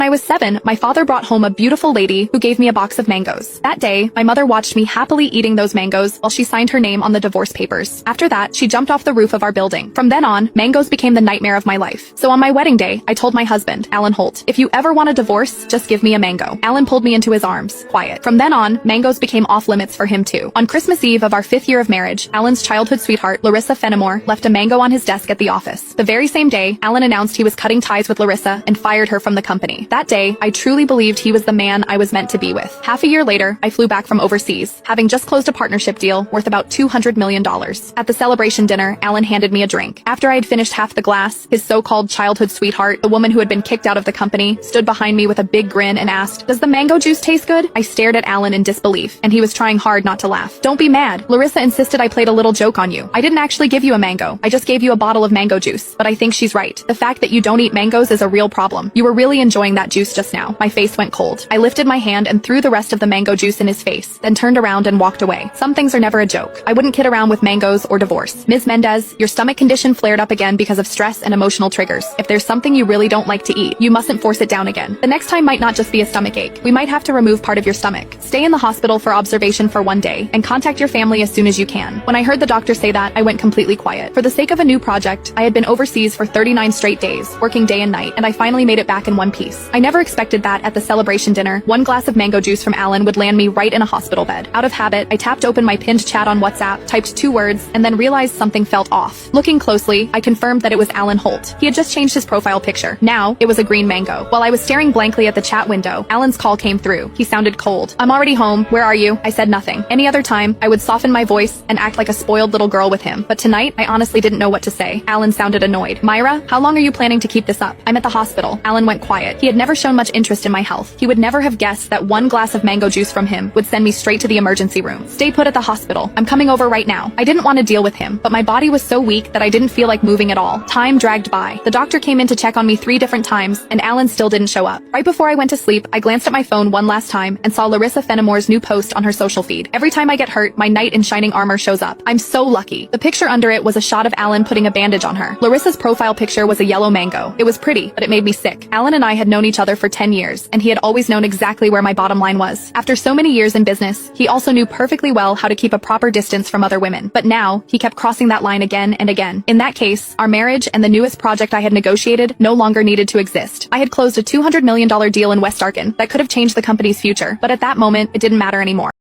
When I was 7, my father brought home a beautiful lady who gave me a box of mangoes. That day, my mother watched me happily eating those mangoes while she signed her name on the divorce papers. After that, she jumped off the roof of our building. From then on, mangoes became the nightmare of my life. So on my wedding day, I told my husband, Alan Holt, if you ever want a divorce, just give me a mango. Alan pulled me into his arms, quiet. From then on, mangoes became off limits for him too. On Christmas Eve of our 5th year of marriage, Alan's childhood sweetheart, Larissa Fenimore, left a mango on his desk at the office. The very same day, Alan announced he was cutting ties with Larissa and fired her from the company. That day, I truly believed he was the man I was meant to be with. Half a year later, I flew back from overseas, having just closed a partnership deal worth about $200 million. At the celebration dinner, Alan handed me a drink. After I had finished half the glass, his so-called childhood sweetheart, the woman who had been kicked out of the company, stood behind me with a big grin and asked, "Does the mango juice taste good?" I stared at Alan in disbelief, and he was trying hard not to laugh. "Don't be mad. Larissa insisted I played a little joke on you. I didn't actually give you a mango. I just gave you a bottle of mango juice. But I think she's right. The fact that you don't eat mangoes is a real problem. You were really enjoying that juice just now." My face went cold. I lifted my hand and threw the rest of the mango juice in his face, then turned around and walked away. Some things are never a joke. I wouldn't kid around with mangoes or divorce. Ms. Mendez, your stomach condition flared up again because of stress and emotional triggers. If there's something you really don't like to eat, you mustn't force it down again. The next time might not just be a stomach ache. We might have to remove part of your stomach. Stay in the hospital for observation for 1 day, and contact your family as soon as you can. When I heard the doctor say that, I went completely quiet. For the sake of a new project, I had been overseas for 39 straight days, working day and night, and I finally made it back in one piece. I never expected that at the celebration dinner, 1 glass of mango juice from Alan would land me right in a hospital bed. Out of habit, I tapped open my pinned chat on WhatsApp, typed 2 words, and then realized something felt off. Looking closely, I confirmed that it was Alan Holt. He had just changed his profile picture. Now, it was a green mango. While I was staring blankly at the chat window, Alan's call came through. He sounded cold. "I'm already home. Where are you?" I said nothing. Any other time, I would soften my voice and act like a spoiled little girl with him. But tonight, I honestly didn't know what to say. Alan sounded annoyed. "Myra, how long are you planning to keep this up?" "I'm at the hospital." Alan went quiet. He had never shown much interest in my health. He would never have guessed that 1 glass of mango juice from him would send me straight to the emergency room. "Stay put at the hospital. I'm coming over right now." I didn't want to deal with him, but my body was so weak that I didn't feel like moving at all. Time dragged by. The doctor came in to check on me 3 different times, and Alan still didn't show up. Right before I went to sleep, I glanced at my phone one last time and saw Larissa Fenimore's new post on her social feed. Every time I get hurt, my knight in shining armor shows up. I'm so lucky. The picture under it was a shot of Alan putting a bandage on her. Larissa's profile picture was a yellow mango. It was pretty, but it made me sick. Alan and I had known each other for 10 years, and he had always known exactly where my bottom line was. After so many years in business, he also knew perfectly well how to keep a proper distance from other women. But now, he kept crossing that line again and again. In that case, our marriage and the newest project I had negotiated no longer needed to exist. I had closed a $200 million deal in West Arkan that could have changed the company's future, but at that moment, it didn't matter anymore.